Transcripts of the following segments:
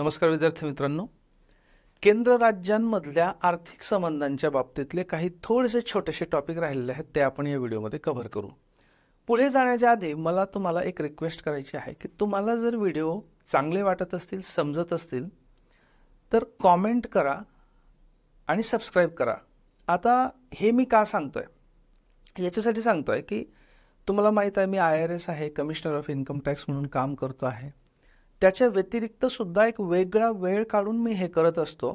नमस्कार विद्यार्थी मित्रांनो, केंद्र राज्यांमधल्या आर्थिक संबंधांच्या बाबतीतले काही थोडेसे छोटेसे टॉपिक राहिलेले आहेत ते आपण या व्हिडिओमध्ये कव्हर करू। पुढे जाण्याच्या आधी मला तुम्हाला एक रिक्वेस्ट करायची आहे की तुम्हाला जर व्हिडिओ चांगले वाटत असतील, समजत असतील तर कमेंट करा आणि सबस्क्राइब करा। आता हे मी का सांगतोय, याच्यासाठी सांगतोय की तुम्हाला माहित आहे मी IRS आहे, कमिशनर ऑफ इन्कम टॅक्स म्हणून काम करतो आहे। त्याच्या व्यतिरिक्त सुद्धा एक वेगळा वेळ काढून मी हे करत असतो।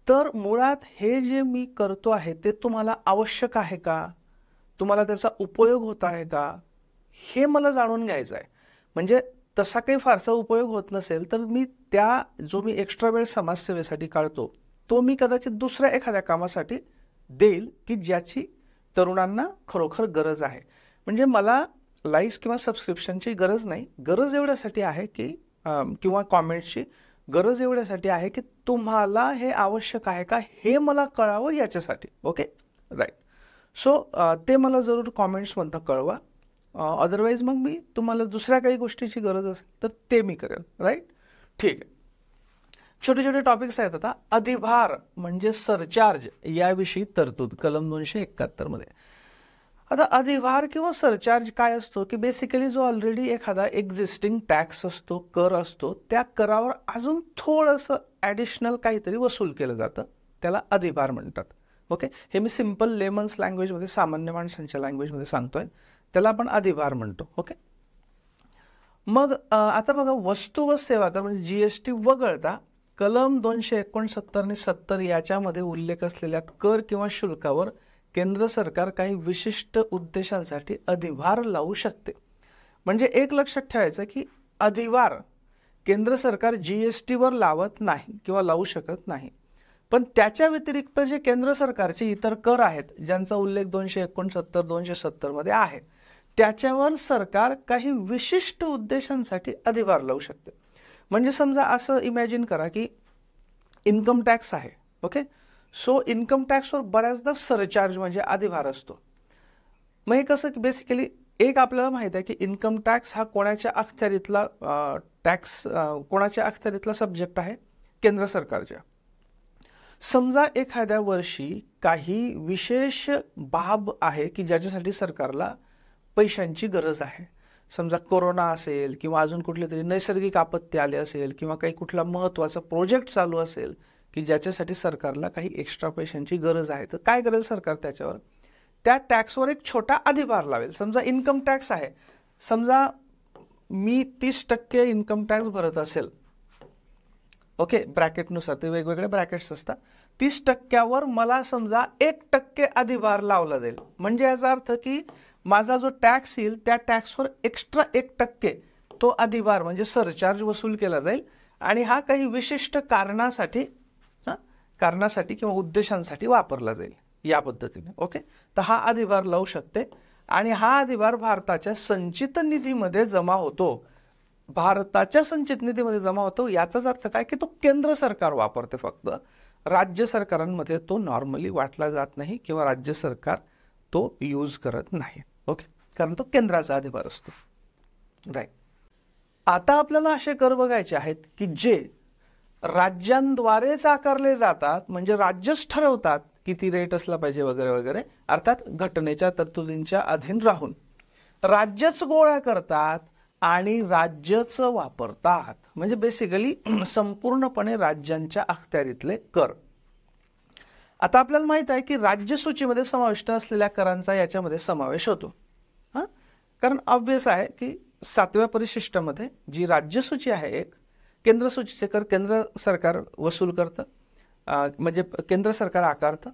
तर मुळात हे जे मी करतो आहे ते तुम्हाला आवश्यक आहे का, तुम्हाला त्याचा उपयोग होत आहे का, हे मला जाणून घ्यायचं आहे। म्हणजे तसा काही फारसा उपयोग होत नसेल तर मी जो मी एक्स्ट्रा वेळ समाजसेवेसाठी काढतो तो मी कदाचित दुसऱ्या एखाद्या कामासाठी देईल की ज्याची तरुणांना खरोखर गरज आहे। म्हणजे मला लाईक्स किंवा सबस्क्रिप्शनची गरज नाही, गरज एवढ्यासाठी आहे की किंवा कमेंट्सची गरज एवढ्यासाठी आहे की तुम्हाला हे आवश्यक आहे का हे मला कळावं याच्यासाठी। Okay, right. सो ते मला जरूर कमेंट्समधनं कळवा। अदरवाईज मग मी तुम्हाला दुसऱ्या काही गोष्टीची गरज असेल तर ते मी करेन, राईट। ठीक आहे, छोटे छोटे टॉपिक्स आहेत। आता अधिभार म्हणजे सरचार्ज याविषयी तरतूद कलम 271 मध्ये। आता अधिभार किंवा सरचार्ज काय असतो की बेसिकली जो ऑलरेडी एखादा एक्झिस्टिंग टॅक्स असतो, कर असतो, त्या करावर अजून थोडंसं ॲडिशनल काहीतरी वसूल केलं जातं, त्याला अधिभार म्हणतात। ओके, हे मी सिंपल लेमन्स लँग्वेजमध्ये, सामान्य माणसांच्या लँग्वेजमध्ये सांगतोय, त्याला आपण अधिभार म्हणतो। ओके, मग आता बघा, वस्तू व सेवा कर म्हणजे GST वगळता कलम 269 आणि 70 याच्यामध्ये उल्लेख असलेल्या कर किंवा शुल्कावर केंद्र सरकार काही विशिष्ट उद्देशांसाठी अधिभार लावू शकते। म्हणजे एक लक्षात ठेवायचं की अधिभार केंद्र सरकार GST वर लावत नाही किंवा लावू शकत नाही, पण त्याच्या व्यतिरिक्त जे केंद्र सरकारचे इतर कर आहेत ज्यांचा उल्लेख 269, 270 मध्ये आहे त्याच्यावर सरकार काही विशिष्ट उद्देशांसाठी अधिभार लावू शकते। म्हणजे समजा असं इमॅजिन करा की इन्कम टॅक्स आहे। ओके, सो इन्कम टॅक्सवर बऱ्याचदा सरचार्ज म्हणजे अधिभार असतो। मग हे कसं की बेसिकली एक आपल्याला माहित आहे की इन्कम टॅक्स हा कोणाच्या अखत्यारीतला सब्जेक्ट आहे, केंद्र सरकारच्या। समजा एखाद्या वर्षी काही विशेष बाब आहे की ज्याच्यासाठी सरकारला पैशांची गरज आहे। समजा कोरोना असेल किंवा अजून कुठले तरी नैसर्गिक आपत्ती आले असेल किंवा काही कुठला महत्त्वाचा प्रोजेक्ट चालू असेल की ज्याच्यासाठी सरकारला काही एक्स्ट्रा पैशांची गरज आहे, तर काय करेल सरकार त्याच्यावर, त्या टॅक्सवर एक छोटा अधिभार लावेल। समजा इन्कम टॅक्स आहे, समजा मी 30% इन्कम टॅक्स भरत असेल, ओके, ब्रॅकेटनुसार ते वेगवेगळे ब्रॅकेट्स असतात, 30%वर मला समजा 1% अधिभार लावला जाईल। म्हणजे याचा अर्थ की माझा जो टॅक्स येईल त्या टॅक्सवर एक्स्ट्रा 1% तो अधिभार म्हणजे सरचार्ज वसूल केला जाईल आणि हा काही विशिष्ट कारणासाठी किंवा उद्देशांसाठी वापरला जाईल या पद्धतीने। ओके, तर हा अधिभार लावू शकते आणि हा अधिभार भारताच्या संचित निधीमध्ये जमा होतो। भारताच्या संचित निधीमध्ये जमा होतो याचाच अर्थ काय की तो केंद्र सरकार वापरते, फक्त राज्य सरकारांमध्ये तो नॉर्मली वाटला जात नाही किंवा राज्य सरकार तो यूज करत नाही। ओके, कारण तो केंद्राचा अधिभार असतो, राईट। आता आपल्याला असे कर बघायचे आहेत की जे राज्यांद्वारेच आकारले जातात, म्हणजे राज्यच ठरवतात किती रेट असला पाहिजे वगैरे वगैरे, अर्थात घटनेच्या तरतुदींच्या अधीन राहून राज्यच गोळा करतात आणि राज्यच वापरतात। म्हणजे बेसिकली संपूर्णपणे राज्यांच्या अखत्यारीतले कर। आता आपल्याला माहित आहे की राज्य सूचीमध्ये समाविष्ट असलेल्या करांचा याच्यामध्ये समावेश होतो, कारण ऑब्वियस आहे की 7व्या परिशिष्टामध्ये जी राज्य सूची आहे, एक केंद्र सूचीचे कर केंद्र सरकार वसूल करतं, म्हणजे केंद्र सरकार आकारतं।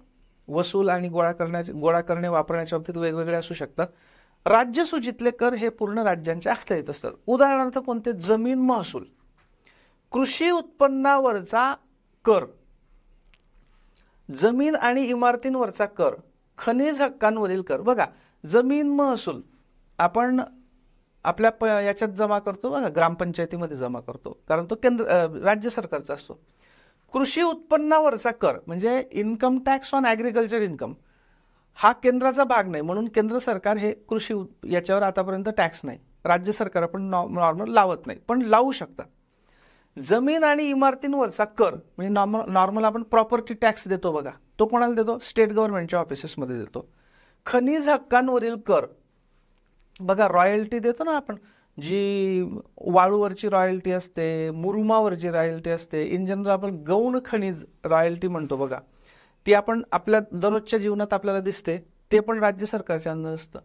वसूल आणि गोळा करणे वापरण्याच्या बाबतीत वेगवेगळे असू शकतात। राज्य सूचीतले कर हे पूर्ण राज्यांच्या अखत्यारीत असतात। उदाहरणार्थ कोणते, जमीन महसूल, कृषी उत्पन्नावरचा कर, जमीन आणि इमारतींवरचा कर, खनिज हक्कांवरील कर। बघा, जमीन महसूल आपण आपल्या याच्यात जमा करतो बघा, ग्रामपंचायतीमध्ये जमा करतो, कारण तो राज्य सरकारचा असतो। कृषी उत्पन्नावरचा कर म्हणजे income tax on agriculture income हा केंद्राचा भाग नाही, म्हणून केंद्र सरकार हे कृषी याच्यावर आतापर्यंत टॅक्स नाही, राज्य सरकार पण नॉर्मल लावत नाही, पण लावू शकतात। जमीन आणि इमारतींवरचा कर म्हणजे नॉर्मल आपण प्रॉपर्टी टॅक्स देतो बघा, तो कोणाला देतो? स्टेट गव्हर्नमेंटच्या ऑफिसेसमध्ये देतो. खनिज हक्कांवरील कर बघा, रॉयल्टी देतो ना आपण, जी वाळूवरची रॉयल्टी असते, मुरुमावरची रॉयल्टी असते, इन जनरल आपण गौण खनिज रॉयल्टी म्हणतो बघा, ती आपण आपल्या दररोजच्या जीवनात आपल्याला दिसते, ते पण राज्य सरकारच्या अंडर असतं.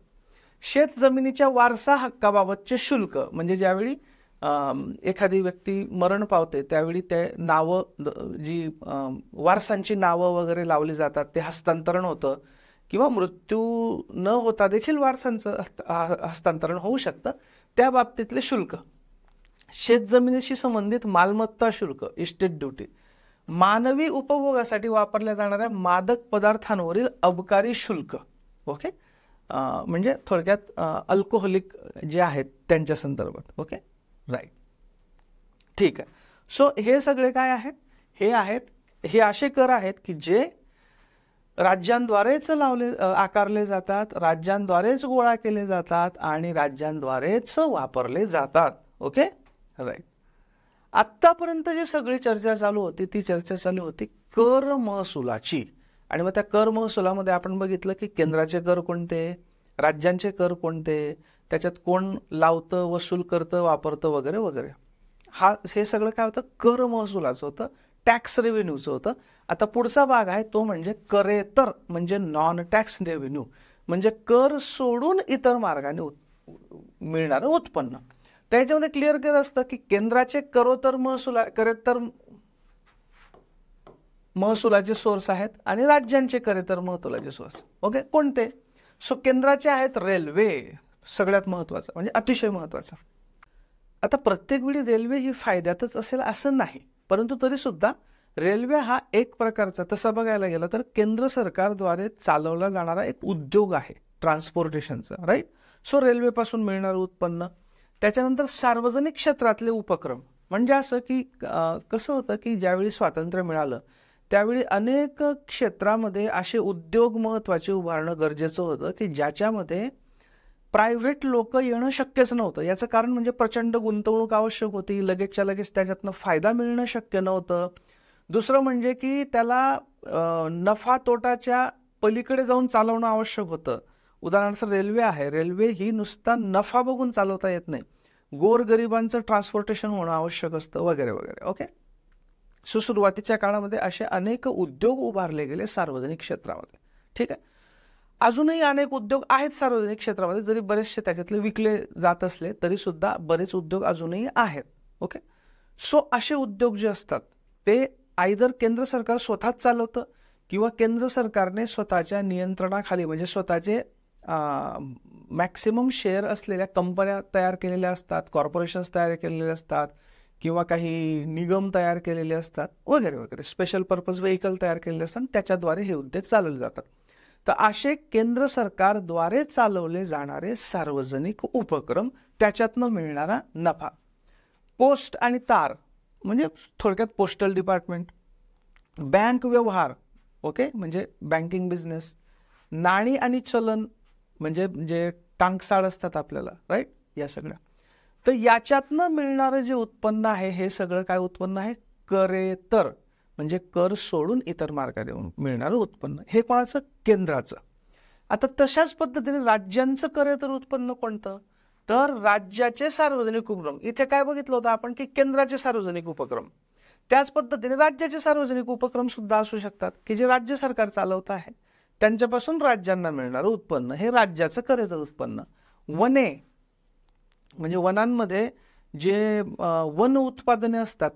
शेत जमिनीच्या वारसा हक्काबाबतचे शुल्क म्हणजे ज्यावेळी एखादी व्यक्ती मरण पावते त्यावेळी ते नावं जी वारसांची नावं वगैरे लावली जातात ते हस्तांतरण होतं, किंवा मृत्यू न होता देखील वारसांचं हस्तांतरण होऊ शकतं, त्या बाबतीतले शुल्क. शेतजमिनीशी संबंधित मालमत्ता शुल्क, इस्टेट ड्युटी. मानवी उपभोगासाठी वापरल्या जाणाऱ्या मादक पदार्थांवरील अबकारी शुल्क. ओके, म्हणजे थोडक्यात अल्कोहोलिक जे आहेत त्यांच्या संदर्भात. ओके, राईट, ठीक आहे. सो हे सगळे काय आहेत? हे असे कर आहेत की जे राज्यांद्वारेच आकारले जातात, राज्यांद्वारेच गोळा केले जातात आणि राज्यांद्वारेच वापरले जातात. Okay, right. आत्तापर्यंत जी सगळी चर्चा चालू होती ती चर्चा चालू होती कर महसुलाची. आणि मग त्या कर महसुलामध्ये आपण बघितलं की केंद्राचे कर कोणते, राज्यांचे कर कोणते, त्याच्यात कोण लावतं, वसूल करतं, वापरतं वगैरे वगैरे. हे सगळं काय होतं? कर महसुलाचं होतं, टॅक्स रेव्हेन्यूचं होतं. आता पुढचा भाग आहे तो म्हणजे करेतर, म्हणजे नॉन टॅक्स रेव्हेन्यू, म्हणजे कर सोडून इतर मार्गाने मिळणारं उत्पन्न. त्याच्यामध्ये क्लिअर केलं असतं की केंद्राचे करेतर महसुलाचे सोर्स आहेत आणि राज्यांचे करेतर महसुलाचे सोर्स. ओके, कोणते? सो केंद्राचे आहेत रेल्वे, सगळ्यात महत्वाचं म्हणजे अतिशय महत्वाचं. आता प्रत्येक वेळी रेल्वे ही फायद्यातच असेल असं नाही, परंतु तरी सुद्धा रेल्वे हा एक प्रकारचा, तसं बघायला गेलं तर केंद्र सरकारद्वारे चालवला जाणारा एक उद्योग आहे ट्रान्सपोर्टेशनचा, राईट. सो रेल्वेपासून मिळणारं उत्पन्न. त्याच्यानंतर सार्वजनिक क्षेत्रातले उपक्रम, म्हणजे असं की कसं होतं की ज्यावेळी स्वातंत्र्य मिळालं त्यावेळी अनेक क्षेत्रामध्ये असे उद्योग महत्त्वाचे उभारणं गरजेचं होतं की ज्याच्यामध्ये प्रायव्हेट लोक येणं शक्यच नव्हतं. याचं कारण म्हणजे प्रचंड गुंतवणूक आवश्यक होती, लगेचच्या लगेच त्याच्यातनं फायदा मिळणं शक्य नव्हतं. दुसरं म्हणजे की त्याला नफा तोटाच्या पलीकडे जाऊन चालवणं आवश्यक होतं. उदाहरणार्थ रेल्वे आहे, रेल्वे ही नुसता नफा बघून चालवता येत नाही, गोरगरिबांचं ट्रान्सपोर्टेशन होणं आवश्यक असतं वगैरे वगैरे. ओके, सो सुरुवातीच्या काळामध्ये असे अनेक उद्योग उभारले गेले सार्वजनिक क्षेत्रामध्ये. ठीक आहे, अजूनही अनेक उद्योग आहेत सार्वजनिक क्षेत्रामध्ये, जरी बरेचसे त्याच्यातले विकले जात असले तरी सुद्धा बरेच उद्योग अजूनही आहेत. ओके, सो असे उद्योग जे असतात ते आयदर केंद्र सरकार स्वतःच चालवतं किंवा केंद्र सरकारने स्वतःच्या नियंत्रणाखाली म्हणजे स्वतःचे मॅक्सिमम शेअर असलेल्या कंपन्या तयार केलेल्या असतात, कॉर्पोरेशन्स तयार केलेले असतात किंवा काही निगम तयार केलेले असतात वगैरे वगैरे, स्पेशल पर्पज व्हेकल तयार केलेले असतात, त्याच्याद्वारे हे उद्योग चालवले जातात. तर असे केंद्र सरकारद्वारे चालवले जाणारे सार्वजनिक उपक्रम, त्याच्यातनं मिळणारा नफा. पोस्ट आणि तार म्हणजे थोडक्यात पोस्टल डिपार्टमेंट, बँक व्यवहार, ओके, म्हणजे बँकिंग बिझनेस, नाणी आणि चलन म्हणजे जे टांगसाळ असतात आपल्याला, राईट, या सगळ्या. तर याच्यातनं मिळणारं जे उत्पन्न आहे हे सगळं काय उत्पन्न आहे? करेतर, म्हणजे कर सोडून इतर मार्गाने मिळणारं उत्पन्न. हे कोणाचं? केंद्राचं. आता तशाच पद्धतीने राज्यांचं करेतर उत्पन्न कोणतं? तर राज्याचे सार्वजनिक उपक्रम. इथे काय बघितलं होतं आपण की केंद्राचे सार्वजनिक उपक्रम, त्याच पद्धतीने राज्याचे सार्वजनिक उपक्रम सुद्धा असू शकतात की जे राज्य सरकार चालवत आहे, त्यांच्यापासून राज्यांना मिळणारं उत्पन्न हे राज्याचं करेतर उत्पन्न. वने म्हणजे वनांमध्ये जे वन उत्पादने असतात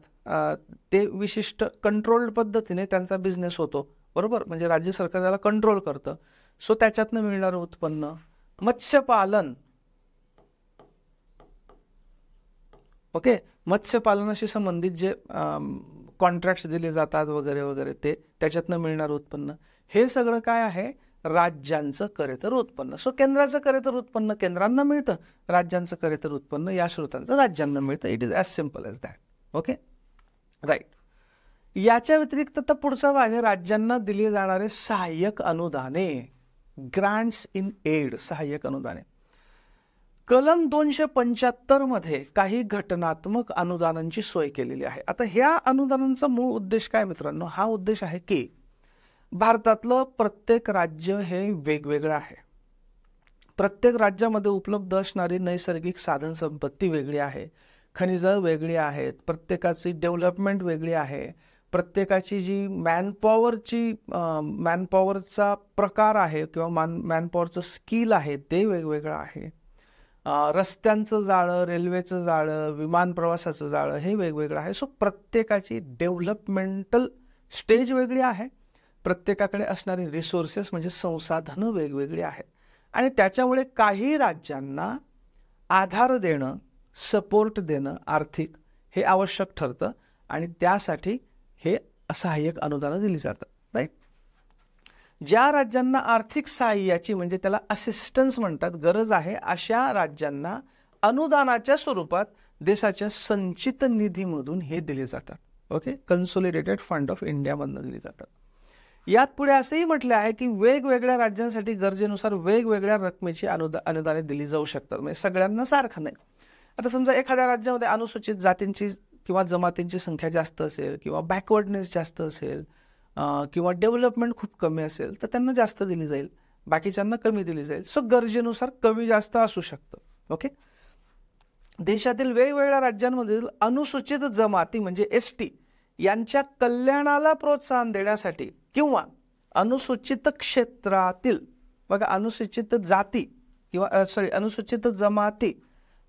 ते विशिष्ट कंट्रोल्ड पद्धतीने त्यांचा बिझनेस होतो, बरोबर, म्हणजे राज्य सरकार त्याला कंट्रोल करतं, सो त्याच्यातनं मिळणारं उत्पन्न. मत्स्यपालन, ओके, मत्स्यपालनाशी संबंधित जे कॉन्ट्रॅक्ट्स दिले जातात वगैरे वगैरे ते त्याच्यातनं मिळणारं उत्पन्न. हे सगळं काय आहे? राज्यांचं करेतर उत्पन्न. सो केंद्राचं करेतर उत्पन्न केंद्रांना मिळतं, राज्यांचं करेतर उत्पन्न या स्रोतांचं राज्यांना मिळतं. It is as simple as that. Okay, right. याच्या व्यतिरिक्त तर पुढचा भाग आहे राज्यांना दिली जाणारे सहाय्यक अनुदाने, ग्रांट्स इन एड, सहाय्यक अनुदाने. कलम 275 मध्ये काही घटनात्मक अनुदानांची सोय केलेली आहे. आता ह्या अनुदानांचा मूळ उद्देश काय मित्रांनो? हा उद्देश आहे की भारतातलं प्रत्येक राज्य हे वेगवेगळं आहे. प्रत्येक राज्यामध्ये उपलब्ध असणारी नैसर्गिक साधन संपत्ती वेगळी आहे, खनिजं वेगळी आहेत, प्रत्येकाची डेव्हलपमेंट वेगळी आहे, प्रत्येकाची जी मॅनपॉवरचा प्रकार आहे किंवा मॅनपॉवरचं स्किल आहे ते वेगवेगळं आहे. रस्त्यांचं जाळं, रेल्वेचं जाळं, विमान प्रवासाचं जाळं हे वेगवेगळं आहे. सो प्रत्येकाची डेव्हलपमेंटल स्टेज वेगळी आहे, प्रत्येकाकडे असणारी रिसोर्सेस म्हणजे संसाधनं वेगवेगळी आहेत आणि त्याच्यामुळे काही राज्यांना आधार देणं, सपोर्ट देणं आर्थिक हे आवश्यक ठरतं आणि त्यासाठी हे सहाय्यक अनुदानं दिली जातात. राईट. ज्या राज्यांना आर्थिक सहाय्याची म्हणजे त्याला असिस्टन्स म्हणतात गरज आहे, अशा राज्यांना अनुदानाच्या स्वरूपात देशाच्या संचित निधीमधून हे दिले जातात. ओके, कन्सोलिडेटेड फंड ऑफ इंडियामधून दिले जातात. यात पुढे असंही म्हटलं आहे की वेगवेगळ्या राज्यांसाठी गरजेनुसार वेगवेगळ्या रकमेची अनुदाने दिली जाऊ शकतात, म्हणजे सगळ्यांना सारखं नाही. आता समजा एखाद्या राज्यामध्ये अनुसूचित जातींची किंवा जमातींची संख्या जास्त असेल किंवा बॅकवर्डनेस जास्त असेल किंवा डेव्हलपमेंट खूप कमी असेल तर त्यांना जास्त दिली जाईल, बाकीच्यांना कमी दिली जाईल. सो गरजेनुसार कमी जास्त असू शकतं. ओके. देशातील वेगवेगळ्या राज्यांमधील अनुसूचित जमाती म्हणजे ST यांच्या कल्याणाला प्रोत्साहन देण्यासाठी किंवा अनुसूचित क्षेत्रातील बघा अनुसूचित जाती किंवा अनुसूचित जमाती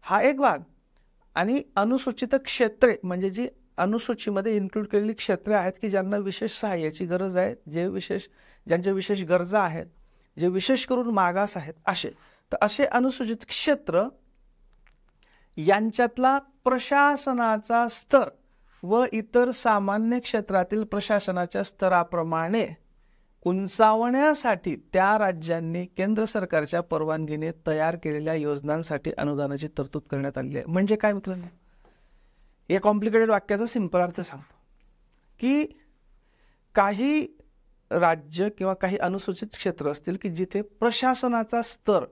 हा एक भाग आणि अनुसूचित क्षेत्रे म्हणजे जी अनुसूचीमध्ये इन्क्लूड केलेली क्षेत्रे आहेत की ज्यांना विशेष सहाय्याची गरज आहे, ज्यांच्या विशेष गरजा आहेत, जे विशेष करून मागास आहेत, असे अनुसूचित क्षेत्र यांच्यातला प्रशासनाचा स्तर व इतर सामान्य क्षेत्रातील प्रशासनाच्या स्तराप्रमाणे उंचावण्यासाठी त्या राज्यांनी केंद्र सरकारच्या परवानगीने तयार केलेल्या योजनांसाठी अनुदानाची तरतूद करण्यात आली आहे. म्हणजे काय मित्रांनो, या कॉम्प्लिकेटेड वाक्याचा सिंपल अर्थ सांगतो की काही राज्य किंवा काही अनुसूचित क्षेत्र असतील की जिथे प्रशासनाचा स्तर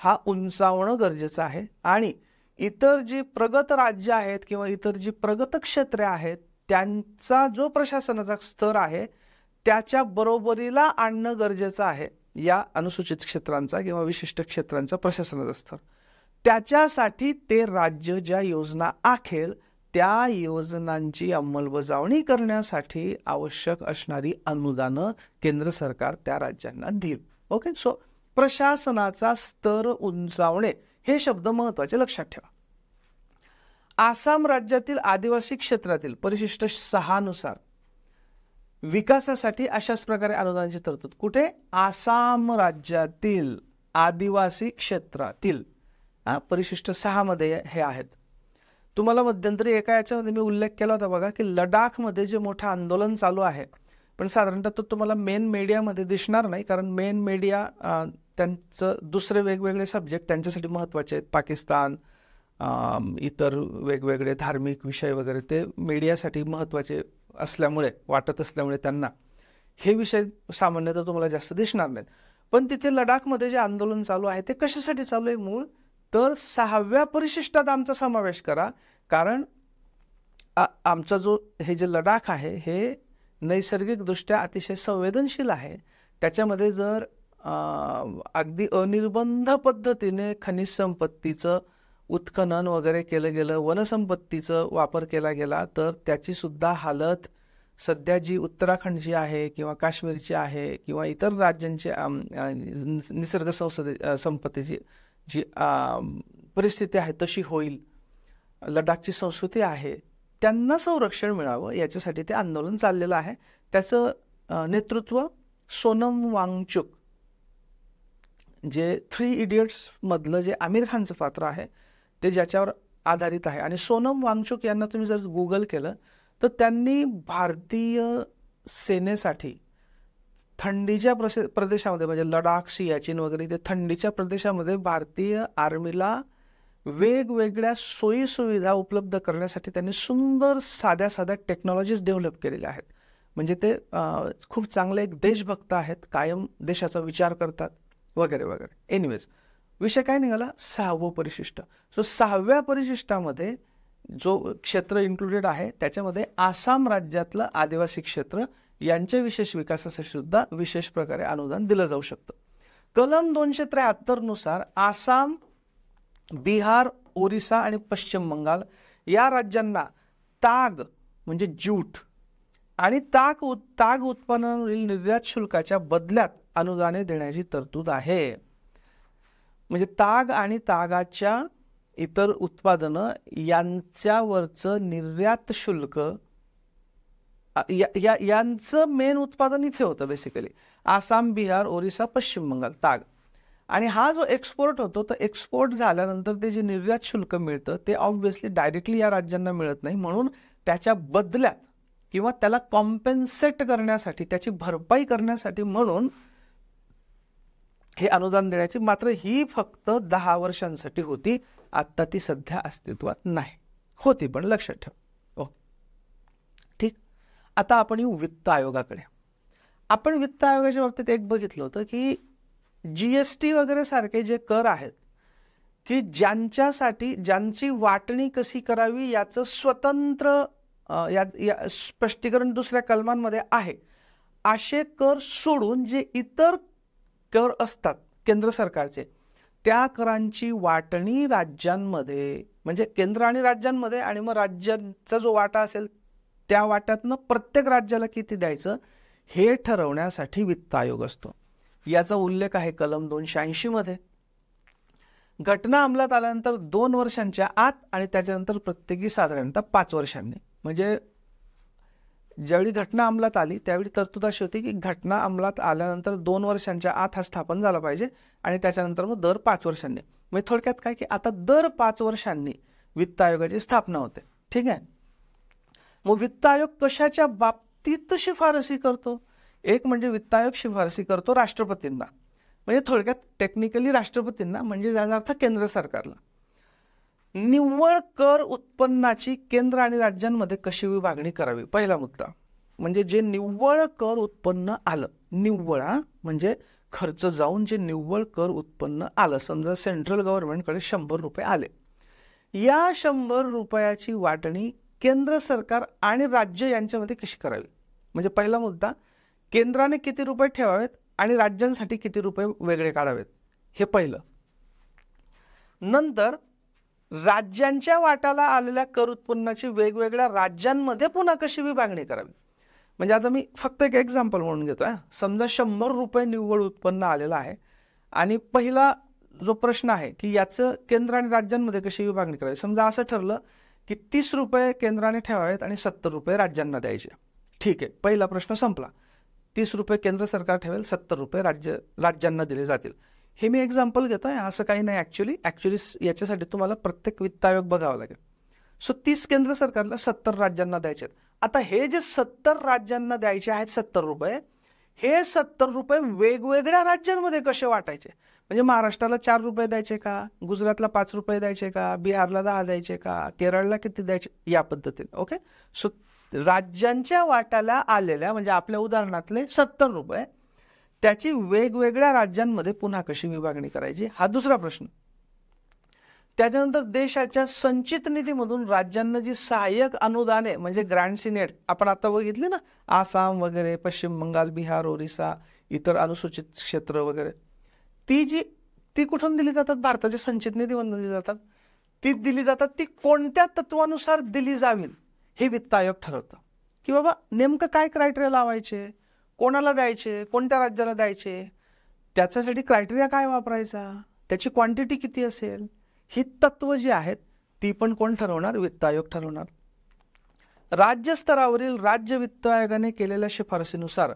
हा उंचावणं गरजेचं आहे आणि इतर जी प्रगत राज्य आहेत किंवा इतर जी प्रगत क्षेत्रे आहेत त्यांचा जो प्रशासनाचा स्तर आहे त्याच्या बरोबरीला आणणं गरजेचं आहे या अनुसूचित क्षेत्रांचा किंवा विशिष्ट क्षेत्रांचा प्रशासनाचा स्तर. त्याच्यासाठी ते राज्य ज्या योजना आखेल त्या योजनांची अंमलबजावणी करण्यासाठी आवश्यक असणारी अनुदानं केंद्र सरकार त्या राज्यांना देईल. ओके. सो प्रशासनाचा स्तर उंचावणे हे शब्द महत्त्वाचे लक्षात ठेवा. आसाम राज्यातील आदिवासी क्षेत्रातील परिशिष्ट 6 नुसार विकासासाठी अशाच प्रकारे अनुदानाची तरतूद कुठे? आसाम राज्यातील आदिवासी क्षेत्रातील परिशिष्ट 6 मध्ये हे आहेत. तुम्हाला मध्यंतरी एका याच्यामध्ये मी उल्लेख केला होता बघा की लडाखमध्ये जे मोठं आंदोलन चालू आहे, पण साधारणतः तो तुम्हाला मेन मीडियामध्ये दिसणार नाही कारण मेन मीडिया त्यांचं दुसरे वेगवेगळे सब्जेक्ट त्यांच्यासाठी महत्त्वाचे आहेत. पाकिस्तान, इतर वेगवेगळे धार्मिक विषय वगैरे ते मीडियासाठी महत्त्वाचे वाटत असल्यामुळे त्यांना हे विषय सामान्यतः तुम्हाला जास्त दिसणार नाहीत. पण तिथे लडाखमध्ये जे आंदोलन चालू आहे ते कशासाठी चालू आहे? मूळ तर 6व्या परिशिष्टात आमचा समावेश करा, कारण आमचा हे जे लडाख आहे हे नैसर्गिकदृष्ट्या अतिशय संवेदनशील आहे. त्याच्यामध्ये जर अगदी अनिर्बंध पद्धतीने खनिज संपत्तीचं उत्खनन वगैरे केलं गेलं, वनसंपत्तीचं वापर केला गेला तर त्याची सुद्धा हालत सध्या जी उत्तराखंडची आहे किंवा काश्मीरची आहे किंवा इतर राज्यांची निसर्ग संपत्तीची जी परिस्थिती आहे तशी होईल. लडाखची संस्कृती आहे त्यांना संरक्षण मिळावं याच्यासाठी ते आंदोलन चाललेलं आहे. त्याचं नेतृत्व सोनम वांगचुक जे 3 इडियट्स मधलं जे आमिर खानचं पात्र आहे ते ज्याच्यावर आधारित आहे. आणि सोनम वांगचुक यांना तुम्ही जर गुगल केलं तर त्यांनी भारतीय सेनेसाठी थंडीच्या प्रदेशामध्ये म्हणजे लडाख, सियाचीन वगैरे ते थंडीच्या प्रदेशामध्ये भारतीय आर्मीला वेगवेगळ्या सोयीसुविधा उपलब्ध करण्यासाठी त्यांनी सुंदर साध्या साध्या टेक्नॉलॉजीज डेव्हलप केलेल्या आहेत. म्हणजे ते खूप चांगले एक देशभक्त आहेत, कायम देशाचा विचार करतात वगैरे वगैरे. एनिवेज, विषय काय निघाला? 6वं परिशिष्ट. सो 6व्या परिशिष्टामध्ये जो क्षेत्र इन्क्लुडेड आहे त्याच्यामध्ये आसाम राज्यातलं आदिवासी क्षेत्र यांच्या विशेष विकासासाठी सुद्धा विशेष प्रकारे अनुदान दिलं जाऊ शकतं. कलम 273 नुसार आसाम, बिहार, ओरिसा आणि पश्चिम बंगाल या राज्यांना ताग म्हणजे ज्यूट आणि ताग उत्पादनावरील निर्यात शुल्काच्या बदल्यात अनुदाने देण्याची तरतूद आहे. म्हणजे ताग आणि तागाच्या इतर उत्पादनं यांच्यावरचं निर्यात शुल्क यांचं मेन उत्पादन इथे होतं बेसिकली. आसाम, बिहार, ओरिसा, पश्चिम बंगाल ताग. आणि हा जो एक्सपोर्ट होतो तो एक्सपोर्ट झाल्यानंतर ते जे निर्यात शुल्क मिळतं ते ऑब्व्हियसली डायरेक्टली या राज्यांना मिळत नाही. म्हणून त्याच्या बदल्यात किंवा त्याला कॉम्पेन्सेट करण्यासाठी, त्याची भरपाई करण्यासाठी म्हणून हे अनुदान देण्याची, मात्र ही फक्त 10 वर्षांसाठी होती. आता ती सध्या अस्तित्वात नाही. होती पण लक्षात ठेव. ओके, ठीक. आता आपण येऊ वित्त आयोगाकडे. आपण वित्त आयोगाच्या बाबतीत एक बघितलं होतं की GST वगैरे सारखे जे कर आहेत की ज्यांची वाटणी कशी करावी याचं स्वतंत्र स्पष्टीकरण दुसऱ्या कलमांमध्ये आहे. असे कर सोडून जे इतर कर असतात केंद्र सरकारचे, त्या करांची वाटणी राज्यांमध्ये, म्हणजे केंद्र आणि राज्यांमध्ये, आणि मग राज्यांचा जो वाटा असेल त्या वाट्यातनं प्रत्येक राज्याला किती द्यायचं हे ठरवण्यासाठी वित्त आयोग असतो. याचा उल्लेख आहे कलम 280 मध्ये. घटना अंमलात आल्यानंतर 2 वर्षांच्या आत आणि त्याच्यानंतर प्रत्येकी साधारणतः 5 वर्षांनी. म्हणजे ज्यावेळी घटना अंमलात आली त्यावेळी तरतूद अशी होती की घटना अंमलात आल्यानंतर 2 वर्षांच्या आत हा स्थापन झाला पाहिजे आणि त्याच्यानंतर मग दर 5 वर्षांनी. म्हणजे थोडक्यात काय की आता दर 5 वर्षांनी वित्त आयोगाची स्थापना होते. ठीक आहे. मग वित्त आयोग कशाच्या बाबतीत शिफारसी करतो? एक म्हणजे वित्त आयोग शिफारसी करतो राष्ट्रपतींना, म्हणजे थोडक्यात टेक्निकली राष्ट्रपतींना, म्हणजे याचा अर्थ केंद्र सरकारला. निव्वळ कर उत्पन्नाची केंद्र आणि राज्यांमध्ये कशी विभागणी करावी, पहिला मुद्दा. म्हणजे जे निव्वळ कर उत्पन्न आलं, निव्वळ म्हणजे खर्च जाऊन जे निव्वळ कर उत्पन्न आलं, समजा सेंट्रल गव्हर्नमेंटकडे 100 रुपये आले, या 100 रुपयाची वाटणी केंद्र सरकार आणि राज्य यांच्यामध्ये कशी करावी. म्हणजे पहिला मुद्दा, केंद्राने किती रुपये ठेवावेत आणि राज्यांसाठी किती रुपये वेगळे काढावेत, हे पहिलं. नंतर राज्यांच्या वाट्याला आलेल्या कर उत्पन्नाची वेगवेगळ्या राज्यांमध्ये पुन्हा कशी विभागणी करावी. म्हणजे आता मी फक्त एक एक्झाम्पल म्हणून घेतोय. समजा 100 रुपये निव्वळ उत्पन्न आलेलं आहे आणि पहिला जो प्रश्न आहे की याचं केंद्र आणि राज्यांमध्ये कशी विभागणी करावी. समजा असं ठरलं की 30 रुपये केंद्राने ठेवावेत आणि 70 रुपये राज्यांना द्यायचे. ठीक आहे, पहिला प्रश्न संपला. 30 रुपये केंद्र सरकार ठेवेल, 70 रुपये राज्यांना दिले जातील. हे मी एक्झाम्पल घेतोय, असं काही नाही. ॲक्च्युली याच्यासाठी तुम्हाला प्रत्येक वित्त आयोग बघावा लागेल. सो 30 केंद्र सरकारला, 70 राज्यांना द्यायचे. आता हे जे 70 राज्यांना द्यायचे आहेत 70 रुपये, हे 70 रुपये वेगवेगळ्या राज्यांमध्ये कसे वाटायचे. म्हणजे महाराष्ट्राला 4 रुपये द्यायचे का, गुजरातला 5 रुपये द्यायचे का, बिहारला 10 द्यायचे का, केरळला किती द्यायचे, या पद्धतीने. ओके. सो राज्यांच्या वाट्याला आलेल्या, म्हणजे आपल्या उदाहरणातले 70 रुपये, त्याची वेगवेगळ्या राज्यांमध्ये पुन्हा कशी विभागणी करायची, हा दुसरा प्रश्न. त्याच्यानंतर देशाच्या संचित निधीमधून राज्यांना जी सहाय्यक अनुदाने म्हणजे ग्रँट्स इन एड आपण आता बघितले ना, आसाम वगैरे, पश्चिम बंगाल, बिहार, ओरिसा, इतर अनुसूचित क्षेत्र वगैरे, ती कुठून दिली जातात? भारताच्या संचित निधीमधून दिली जातात. ती दिली जातात, ती कोणत्या तत्वानुसार दिली जावी हे वित्त आयोग ठरवतं. की बाबा नेमकं काय क्रायटेरिया लावायचे, कोणाला द्यायचे, कोणत्या राज्याला द्यायचे, त्याच्यासाठी क्रायटेरिया काय वापरायचा, त्याची क्वांटिटी किती असेल, ही तत्व जी आहेत ती पण कोण ठरवणार? वित्त आयोग ठरवणार. राज्य स्तरावरील राज्य वित्त आयोगाने केलेल्या शिफारसीनुसार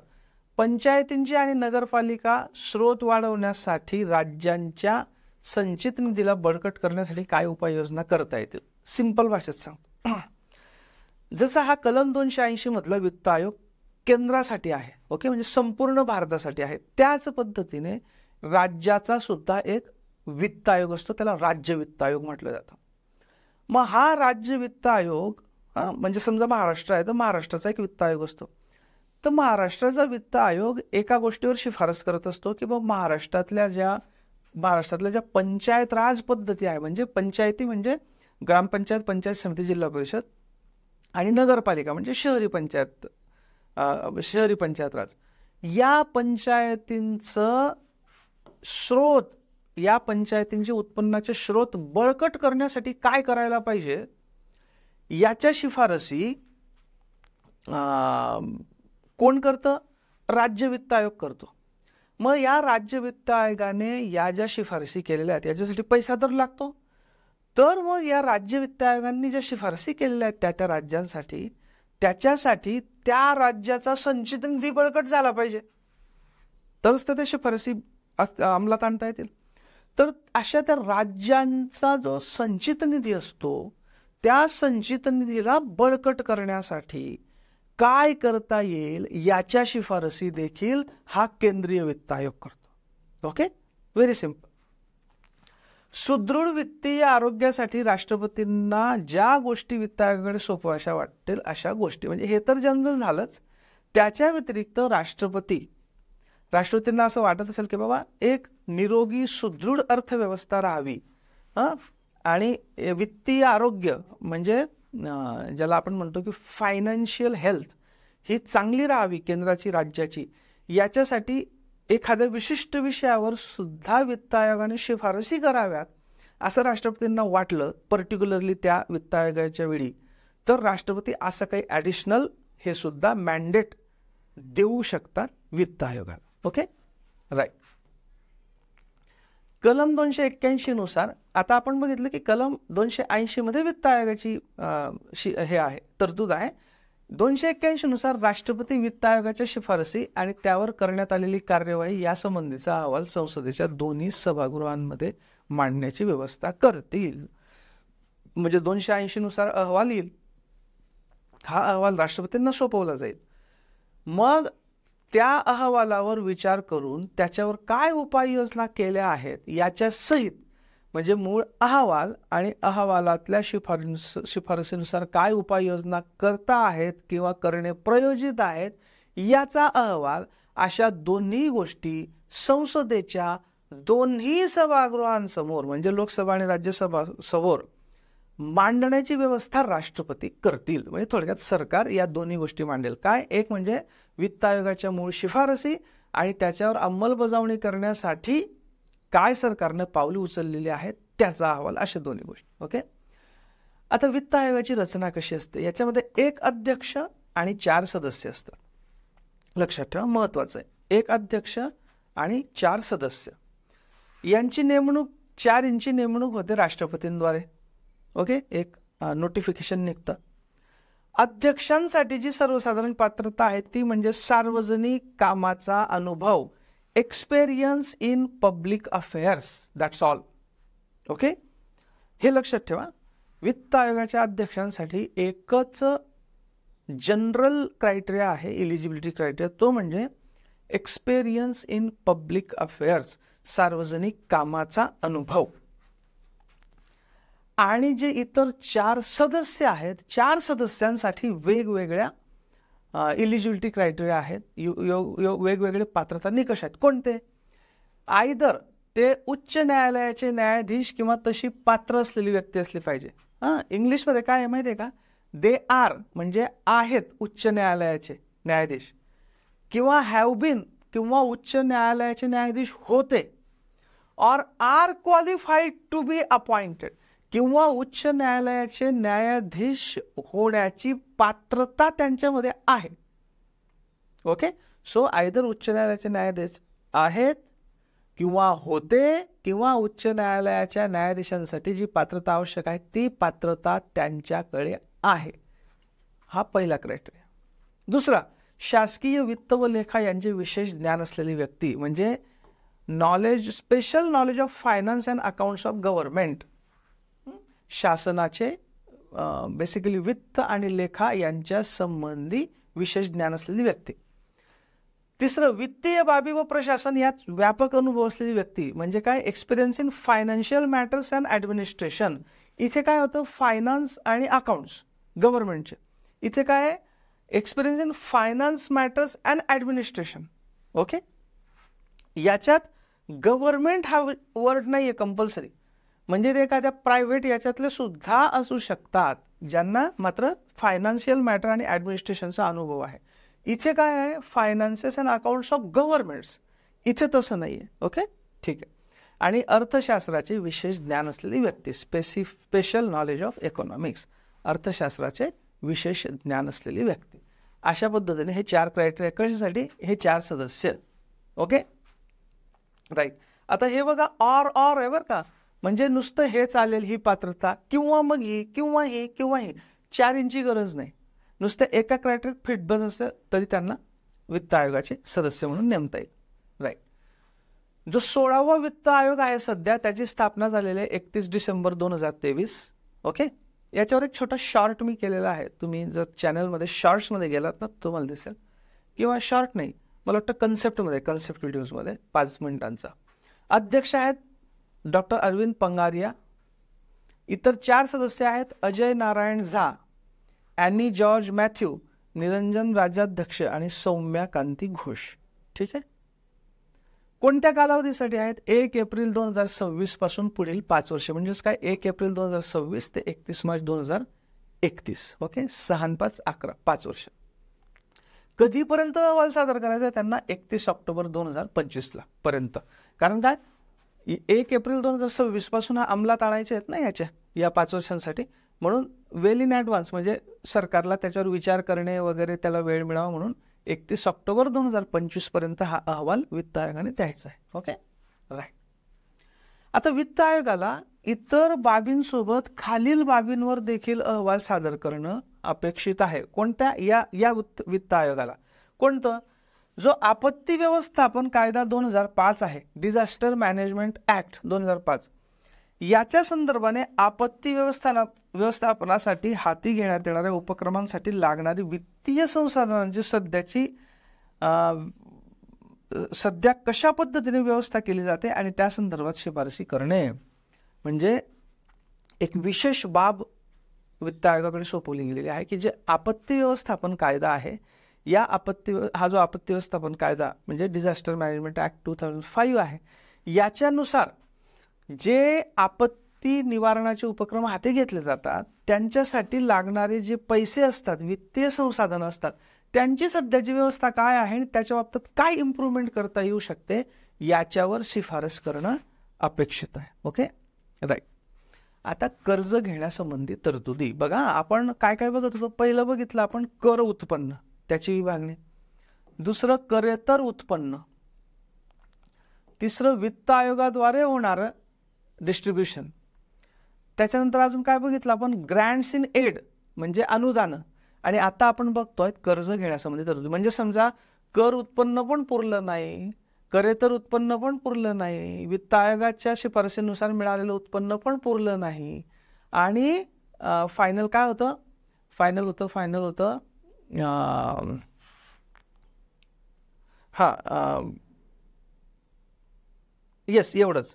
पंचायतींची आणि नगरपालिका स्रोत वाढवण्यासाठी राज्यांच्या संचित निधीला बळकट करण्यासाठी काय उपाययोजना करता येतील. सिंपल भाषेत सांगतो. जसा हा कलम 280 मधला वित्त आयोग केंद्रासाठी आहे, ओके, म्हणजे संपूर्ण भारतासाठी आहे, त्याच पद्धतीने राज्याचा सुद्धा एक वित्त आयोग असतो, त्याला राज्य वित्त आयोग म्हटलं जातं. मग हा राज्य वित्त आयोग म्हणजे समजा महाराष्ट्र आहे तर महाराष्ट्राचा एक वित्त आयोग असतो. तर महाराष्ट्राचा वित्त आयोग एका गोष्टीवर शिफारस करत असतो की बाबा महाराष्ट्रातल्या ज्या महाराष्ट्रातल्या ज्या पंचायत राज पद्धती आहे, म्हणजे पंचायती म्हणजे ग्रामपंचायत, पंचायत समिती, जिल्हा परिषद आणि नगरपालिका म्हणजे शहरी पंचायत, शहरी पंचायत राज, या पंचायतींचं स्रोत, या पंचायतींचे उत्पन्नाचे स्रोत बळकट करण्यासाठी काय करायला पाहिजे याच्या शिफारसी कोण करतं? राज्य वित्त आयोग करतो. मग या राज्य वित्त आयोगाने या ज्या शिफारसी केलेल्या आहेत याच्यासाठी पैसा तर लागतो. तर मग या राज्य वित्त आयोगांनी ज्या शिफारसी केलेल्या आहेत त्या राज्यांसाठी, त्याच्यासाठी त्या राज्याचा संचित निधी बळकट झाला पाहिजे, तरच त्या शिफारसी अंमलात आणता येतील. तर अशा त्या राज्यांचा जो संचित निधी असतो त्या संचित निधीला बळकट करण्यासाठी काय करता येईल याच्या शिफारसी देखील हा केंद्रीय वित्त आयोग करतो. Okay, very simple. सुदृढ वित्तीय आरोग्यासाठी राष्ट्रपतींना ज्या गोष्टी वित्त आयोगाकडे सोपवाशा वाटतील अशा गोष्टी, म्हणजे हे तर जनरल झालंच, त्याच्या व्यतिरिक्त राष्ट्रपतींना असं वाटत असेल की बाबा एक निरोगी सुदृढ अर्थव्यवस्था राहावी, आणि वित्तीय आरोग्य म्हणजे ज्याला आपण म्हणतो की फायनान्शियल हेल्थ ही चांगली राहावी केंद्राची, राज्याची, याच्यासाठी एखाद्या विशिष्ट विषयावर सुद्धा वित्त आयोगाने शिफारसी कराव्यात असं राष्ट्रपतींना वाटलं, पर्टिक्युलरली त्या वित्त आयोगाच्या वेळी, तर राष्ट्रपती असं काही ॲडिशनल हे सुद्धा मॅन्डेट देऊ शकतात वित्त आयोगाला. Okay, right. कलम 281 नुसार आता आपण बघितलं की कलम 280 मध्ये वित्त आयोगाची हे आहे, तरतूद आहे. 281 नुसार राष्ट्रपती वित्त आयोगाच्या शिफारसी आणि त्यावर करण्यात आलेली कार्यवाही यासंबंधीचा अहवाल संसदेच्या दोन्ही सभागृहांमध्ये मांडण्याची व्यवस्था करतील. म्हणजे 280 नुसार अहवाल येईल, हा अहवाल राष्ट्रपतींना सोपवला जाईल. मग त्या अहवालावर विचार करून त्याच्यावर काय उपाययोजना केल्या आहेत याच्या सहित, म्हणजे मूळ अहवाल आणि अहवालातल्या शिफारसीनुसार काय उपाययोजना करता आहेत किंवा करणे प्रयोजित आहेत याचा अहवाल, अशा दोन्ही गोष्टी संसदेच्या दोन्ही सभागृहांसमोर म्हणजे लोकसभा आणि राज्यसभा समोर मांडण्याची व्यवस्था राष्ट्रपती करतील. म्हणजे थोडक्यात सरकार या दोन्ही गोष्टी मांडेल. काय? एक म्हणजे वित्त आयोगाच्या मूळ शिफारसी आणि त्याच्यावर अंमलबजावणी करण्यासाठी काय सरकारनं पावले उचललेली आहेत त्याचा अहवाल, अशा दोन्ही गोष्टी. ओके. आता वित्त आयोगाची रचना कशी असते? याच्यामध्ये एक अध्यक्ष आणि 4 सदस्य असतात. लक्षात ठेवा, महत्वाचं आहे. एक अध्यक्ष आणि 4 सदस्य यांची नेमणूक, 4 इंची नेमणूक होते राष्ट्रपतींद्वारे. ओके, एक नोटिफिकेशन निघतं. अध्यक्षांसाठी जी सर्वसाधारण पात्रता आहे ती म्हणजे सार्वजनिक कामाचा अनुभव, experience in public affairs, that's all. Okay, हे लक्षात ठेवा. वित्त आयोगाच्या अध्यक्षांसाठी एकच जनरल क्रायटेरिया आहे, इलिजिबिलिटी क्रायटेरिया, तो म्हणजे एक्सपिरियन्स इन पब्लिक अफेअर्स, सार्वजनिक कामाचा अनुभव. आणि जे इतर 4 सदस्य आहेत, 4 सदस्यांसाठी वेगवेगळ्या इलिजिबिलिटी क्रायटेरिया आहेत, वेगवेगळे पात्रता निकष आहेत. कोणते? आयदर ते उच्च न्यायालयाचे न्यायाधीश किंवा तशी पात्र असलेली व्यक्ती असली पाहिजे. इंग्लिशमध्ये काय आहे माहिती आहे का? दे आर म्हणजे आहेत उच्च न्यायालयाचे न्यायाधीश, किंवा हॅव बीन किंवा उच्च न्यायालयाचे न्यायाधीश होते, or are qualified to be appointed, किंवा उच्च न्यायालयाचे न्यायाधीश होण्याची पात्रता त्यांच्यामध्ये आहे. ओके, सो आयदर उच्च न्यायालयाचे न्यायाधीश आहेत किंवा होते, किंवा उच्च न्यायालयाच्या न्यायाधीशांसाठी जी पात्रता आवश्यक आहे ती पात्रता त्यांच्याकडे आहे. हा पहिला क्रायटेरिया. दुसरा, शासकीय वित्त व लेखा यांचे विशेष ज्ञान असलेली व्यक्ती, म्हणजे knowledge, special knowledge of finance and accounts of government, शासनाचे बेसिकली वित्त आणि लेखा यांच्या संबंधी विशेष ज्ञान असलेली व्यक्ती. तिसरं, वित्तीय बाबी व प्रशासन यात व्यापक अनुभव असलेली व्यक्ती, म्हणजे काय? Experience in financial matters and administration. इथे काय होतं? फायनान्स आणि अकाउंट्स गव्हर्नमेंटचे. इथे काय आहे? Experience in finance matters and administration. Okay, याच्यात गव्हर्नमेंट हा वर्ड नाही आहे कंपल्सरी, म्हणजे ते एखाद्या प्रायव्हेट याच्यातले सुद्धा असू शकतात ज्यांना मात्र फायनान्शियल मॅटर आणि ॲडमिनिस्ट्रेशनचा अनुभव आहे. इथे काय आहे, finances and accounts of governments, इथे तसं नाही आहे. ओके, ठीक आहे. आणि अर्थशास्त्राचे विशेष ज्ञान असलेली व्यक्ती, स्पेशल नॉलेज ऑफ इकॉनॉमिक्स, अर्थशास्त्राचे विशेष ज्ञान असलेली व्यक्ती. अशा पद्धतीने हे 4 क्रायटेरिया कशासाठी, हे 4 सदस्य. Okay, right. आता हे बघा ऑर आहे बरं का, म्हणजे नुसतं हे चालेल ही पात्रता, किंवा मग ही किंवा ही किंवा ही, 4 इंची गरज नाही. नुसतं एका क्रायटेरियात फिट बस असेल तरी त्यांना वित्त आयोगाचे सदस्य म्हणून नेमता येईल. राईट. जो 16वा वित्त आयोग आहे सध्या, त्याची स्थापना झालेली आहे 31 डिसेंबर 2023. ओके, याच्यावर एक छोटा शॉर्ट मी केलेला आहे. तुम्ही जर चॅनलमध्ये शॉर्ट्समध्ये गेलात ना तुम्हाला दिसेल, किंवा शॉर्ट नाही, मला वाटतं कन्सेप्ट व्हिडिओजमध्ये 5 मिनिटांचा. अध्यक्ष आहेत डॉक्टर अरविंद पंगारिया. इतर 4 सदस्य आहेत Ajay Narayan Jha, any George Matthew, Niranjan राज्याध्यक्ष आणि सौम्या कांती घोष. ठीक आहे. कोणत्या कालावधीसाठी आहेत, 1 एप्रिल 2026 पासून पुढील 5 वर्ष, म्हणजेच काय 1 एप्रिल 2026 ते 31 मार्च 2031. ओके, 6 आणि 5 11, 5 वर्ष. कधीपर्यंत अहवाल सादर करायचा आहे त्यांना, 31 ऑक्टोबर 2025 पर्यंत. कारण काय, 1 एप्रिल 2026 पासून हा अंमलात आणायचे आहेत ना या 5 वर्षांसाठी, म्हणून वेल इन ॲडव्हान्स, म्हणजे सरकारला त्याच्यावर विचार करणे वगैरे त्याला वेळ मिळावा म्हणून 31 ऑक्टोबर 2025 पर्यंत हा अहवाल वित्त आयोगाने द्यायचा आहे. Okay, right. आता वित्त आयोगाला इतर बाबींसोबत खालील बाबींवर देखील अहवाल सादर करणं अपेक्षित आहे. कोणत्या, या वित्त आयोगाला कोणतं, जो आपत्ती व्यवस्थापन कायदा 2005 आहे, डिझास्टर मॅनेजमेंट ॲक्ट 2005, याच्या संदर्भाने आपत्ती व्यवस्थापनासाठी हाती घेण्यात येणाऱ्या उपक्रमांसाठी लागणारी वित्तीय संसाधनांची सध्या कशा पद्धतीने व्यवस्था केली जाते आणि त्या संदर्भात शिफारसी करणे, म्हणजे एक विशेष बाब वित्त आयोगाकडे सोपवली गेलेली आहे की जे आपत्ती व्यवस्थापन कायदा आहे, हा जो आपत्ती व्यवस्थापन कायदा म्हणजे डिझास्टर मॅनेजमेंट ॲक्ट 2005 आहे, याच्यानुसार जे आपत्ती निवारणाचे उपक्रम हाती घेतले जातात त्यांच्यासाठी लागणारे जे पैसे असतात, वित्तीय संसाधनं असतात, त्यांची सध्याची व्यवस्था काय आहे आणि त्याच्या बाबतीत काय इम्प्रूव्हमेंट करता येऊ शकते याच्यावर शिफारस करणं अपेक्षित आहे. Okay, right. आता कर्ज घेण्यासंबंधी तरतुदी बघा, आपण काय काय बघत होतो. पहिलं बघितलं आपण कर उत्पन्न, त्याची विभागणी. दुसरं करेतर उत्पन्न. तिसरं वित्त आयोगाद्वारे होणारं डिस्ट्रीब्युशन. त्याच्यानंतर अजून काय बघितलं आपण, ग्रँट्स इन एड म्हणजे अनुदान. आणि आता आपण बघतोय कर्ज घेण्यासंबंधी तरतुदी. म्हणजे समजा कर उत्पन्न पण पुरलं नाही, करेतर उत्पन्न पण पुरलं नाही, वित्त आयोगाच्या शिफारसीनुसार मिळालेलं उत्पन्न पण पुरलं नाही, आणि फायनल काय होतं, फायनल होतं येस एवढंच.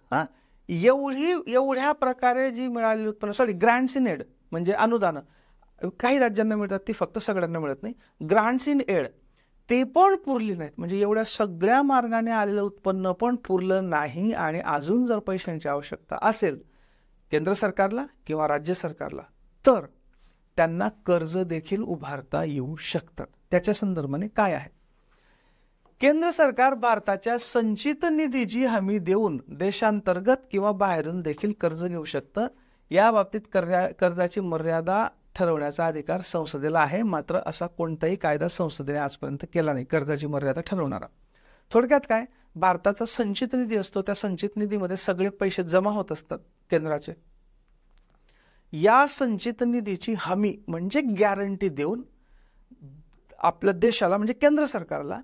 एवढ्या प्रकारे जी मिळालेली उत्पन्न, ग्रँट्स इन एड म्हणजे अनुदान, काही राज्यांना मिळतात ती फक्त सगळ्यांना मिळत नाही. ग्रँट्स इन एड ते पण पुरली नाहीत, म्हणजे एवढ्या सगळ्या मार्गाने आलेलं उत्पन्न पण पुरलं नाही. आणि अजून जर पैशांची आवश्यकता असेल केंद्र सरकारला किंवा राज्य सरकारला, तर त्यांना कर्ज देखील उभारता येऊ शकतात. त्याच्या संदर्भाने काय आहे, केंद्र सरकार भारताच्या संचित निधीची हमी देऊन देशांतर्गत किंवा बाहेरून देखील कर्ज घेऊ शकतं. या बाबतीत कर्जाची मर्यादा ठरवण्याचा अधिकार संसदेला आहे, मात्र असा कोणताही कायदा संसदेने आजपर्यंत केला नाही कर्जाची मर्यादा ठरवणारा. थोडक्यात काय, भारताचा संचित निधी असतो, त्या संचित निधीमध्ये सगळे पैसे जमा होत असतात केंद्राचे. या संचित निधीची हमी म्हणजे गॅरंटी देऊन आपल्या देशाला म्हणजे केंद्र सरकारला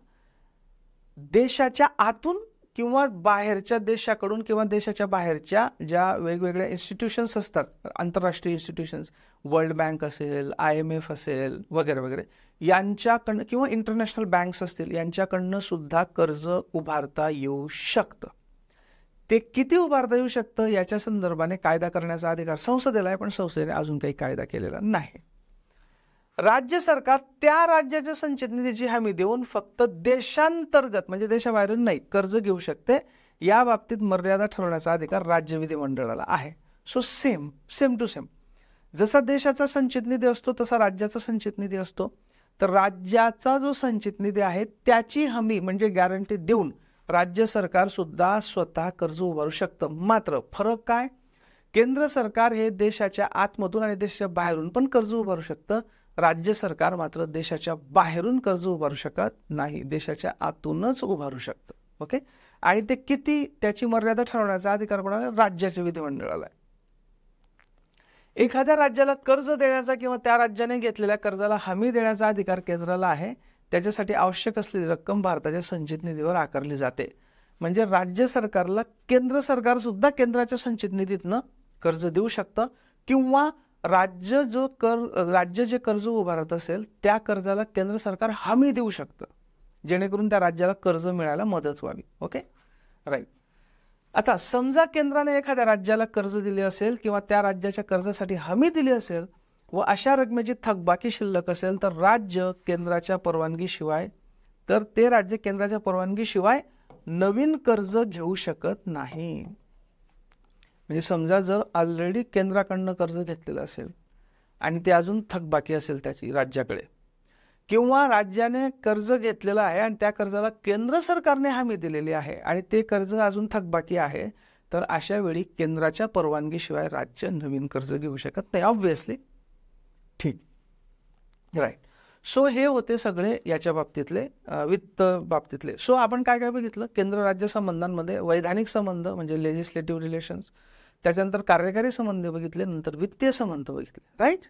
देशाच्या आतून किंवा बाहेरच्या देशाकडून किंवा देशाच्या बाहेरच्या ज्या वेगवेगळ्या इन्स्टिट्यूशन्स असतात, आंतरराष्ट्रीय इन्स्टिट्यूशन्स, वर्ल्ड बँक असेल, IMF असेल वगैरे वगैरे, यांच्याकडनं किंवा इंटरनॅशनल बँक्स असतील यांच्याकडनं सुद्धा कर्ज उभारता येऊ शकतं. ते किती उभारता येऊ शकतं याच्या संदर्भाने कायदा करण्याचा अधिकार संसदेला आहे, पण संसदेने अजून काही कायदा केलेला नाही. राज्य सरकार त्या राज्याच्या संचित निधीची हमी देऊन फक्त देशांतर्गत म्हणजे देशाबाहेरून नाही कर्ज घेऊ शकते. या बाबतीत मर्यादा ठरवण्याचा अधिकार राज्य विधिमंडळाला आहे. सो सेम टू सेम जसा देशाचा संचित निधी असतो तसा राज्याचा संचित निधी असतो. तर राज्याचा जो संचित निधी आहे त्याची हमी म्हणजे गॅरंटी देऊन राज्य सरकार सुद्धा स्वतः कर्ज उभारू शकतं. मात्र फरक काय, केंद्र सरकार हे देशाच्या आतमधून आणि देशाच्या बाहेरून पण कर्ज उभारू शकतं. राज्य सरकार मात्र देशाच्या बाहेरून कर्ज उभारू शकत नाही, देशाच्या आतूनच उभारू शकतं. ओके, आणि ते किती त्याची मर्यादा ठरवण्याचा अधिकार कोणाला, राज्याच्या विधिमंडळाला आहे. एखाद्या राज्याला कर्ज देण्याचा किंवा त्या राज्याने घेतलेल्या कर्जाला हमी देण्याचा अधिकार केंद्राला आहे. त्याच्यासाठी आवश्यक असलेली रक्कम भारताच्या संचित निधीवर आकारली जाते. म्हणजे राज्य सरकारला केंद्र सरकार सुद्धा केंद्राच्या संचित निधीतनं कर्ज देऊ शकतं किंवा राज्य जे कर्ज उभारत असेल त्या कर्जाला केंद्र सरकार हमी देऊ शकतं जेणेकरून त्या राज्याला कर्ज मिळायला मदत व्हावी. Okay, right. आता समजा केंद्राने एखाद्या राज्याला कर्ज दिले असेल किंवा त्या राज्याच्या कर्जासाठी हमी दिली असेल व अशा रकमेची थकबाकी शिल्लक असेल तर राज्य केंद्राच्या परवानगीशिवाय नवीन कर्ज घेऊ शकत नाही. म्हणजे समजा जर ऑलरेडी केंद्राकडनं कर्ज घेतलेलं असेल आणि ते अजून थकबाकी असेल त्याची राज्याकडे, किंवा राज्याने कर्ज घेतलेलं आहे आणि त्या कर्जाला केंद्र सरकारने हमी दिलेली आहे आणि ते कर्ज अजून थकबाकी आहे, तर अशा वेळी केंद्राच्या परवानगीशिवाय राज्य नवीन कर्ज घेऊ शकत नाही. ऑब्व्हियसली, ठीक, राईट. सो हे होते सगळे याच्या बाबतीतले वित्त बाबतीतले. सो आपण काय काय बघितलं, केंद्र राज्य संबंधांमध्ये वैधानिक संबंध म्हणजे लेजिस्लेटिव्ह रिलेशन्स, त्याच्यानंतर कार्यकारी संबंध बघितले, नंतर वित्तीय संबंध बघितले, राईट.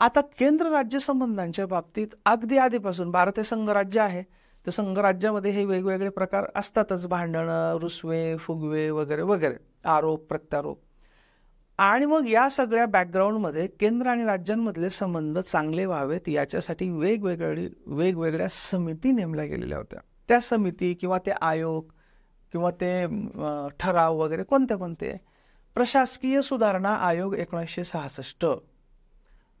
आता केंद्र राज्य संबंधांच्या बाबतीत अगदी आधीपासून भारत हे संघराज्य आहे, तर संघराज्यामध्ये हे वेगवेगळे प्रकार असतातच, भांडणं, रुसवे, फुगवे वगैरे वगैरे, आरोप प्रत्यारोप. आणि मग या सगळ्या बॅकग्राऊंडमध्ये केंद्र आणि राज्यांमधले संबंध चांगले व्हावेत याच्यासाठी वेगवेगळ्या समिती नेमल्या गेलेल्या होत्या. त्या समिती किंवा ते आयोग किंवा ते ठराव वगैरे कोणते, प्रशासकीय सुधारणा आयोग 1966,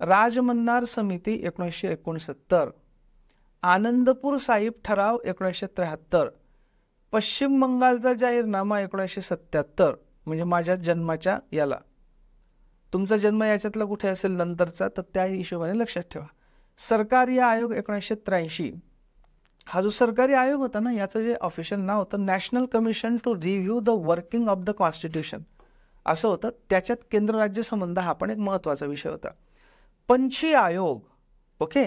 राजमन्नार समिती 1969, आनंदपूर साहिब ठराव 1973, पश्चिम बंगालचा जाहीरनामा 1977, म्हणजे माझ्या जन्माच्या याला, तुमचा जन्म याच्यातला कुठे असेल नंतरचा तर त्या हिशोबाने लक्षात ठेवा. सरकारी आयोग 1983. हा जो सरकारी आयोग होता ना, याचं जे ऑफिशियल नाव होतं national commission to review the working of the constitution असं होतं. त्याच्यात केंद्र राज्य संबंध हा पण एक महत्त्वाचा विषय होता. पंछी आयोग, ओके,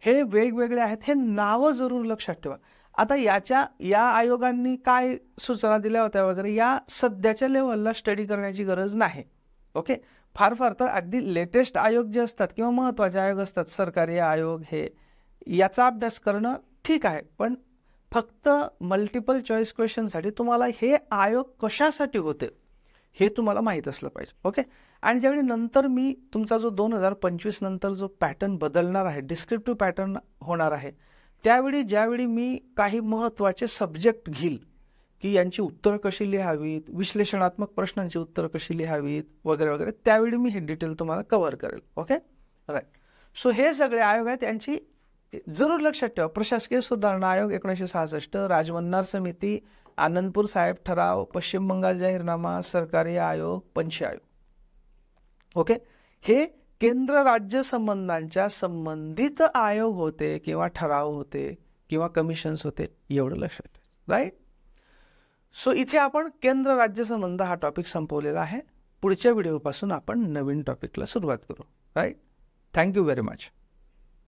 हे वेगवेगळे आहेत, हे नावं जरूर लक्षात ठेवा. आता या आयोगांनी काय सूचना दिल्या होत्या वगैरे या सध्याच्या लेवलला स्टडी करण्याची गरज नाही. ओके, फार तर अगदी लेटेस्ट आयोग जे असतात किंवा महत्त्वाचे आयोग असतात, सरकारी आयोग, हे याचा अभ्यास करणं ठीक आहे, पण फक्त मल्टिपल चॉईस क्वेश्चनसाठी तुम्हाला हे आयोग कशासाठी होते हे तुम्हाला माहीत असलं पाहिजे. ओके, आणि ज्यावेळी नंतर मी तुमचा जो 2025 नंतर जो पॅटर्न बदलणार आहे, डिस्क्रिप्टिव्ह पॅटर्न होणार आहे, ज्यावेळी मी काही महत्त्वाचे सब्जेक्ट घेईल की यांची उत्तरं कशी लिहावीत, विश्लेषणात्मक प्रश्नांची उत्तरं कशी लिहावीत वगैरे वगैरे, त्यावेळी मी हे डिटेल तुम्हाला कव्हर करेल. Okay, right. सो हे सगळे आयोग आहेत, यांची जरूर लक्षात ठेवा. प्रशासकीय सुधारणा आयोग 1966, राजमन्नार समिती, आनंदपूर साहेब ठराव, पश्चिम बंगाल जाहीरनामा, सरकारी आयोग, पंछी आयोग. ओके, हे केंद्र राज्य संबंधांच्या संबंधित आयोग होते किंवा ठराव होते किंवा कमिशन्स होते, एवढं लक्षात ठेवा, राईट. सो इथे आपण केंद्र राज्य संबंध हा टॉपिक संपवलेला आहे. पुढच्या व्हिडिओपासून आपण नवीन टॉपिकला सुरुवात करू, राईट. Thank you very much.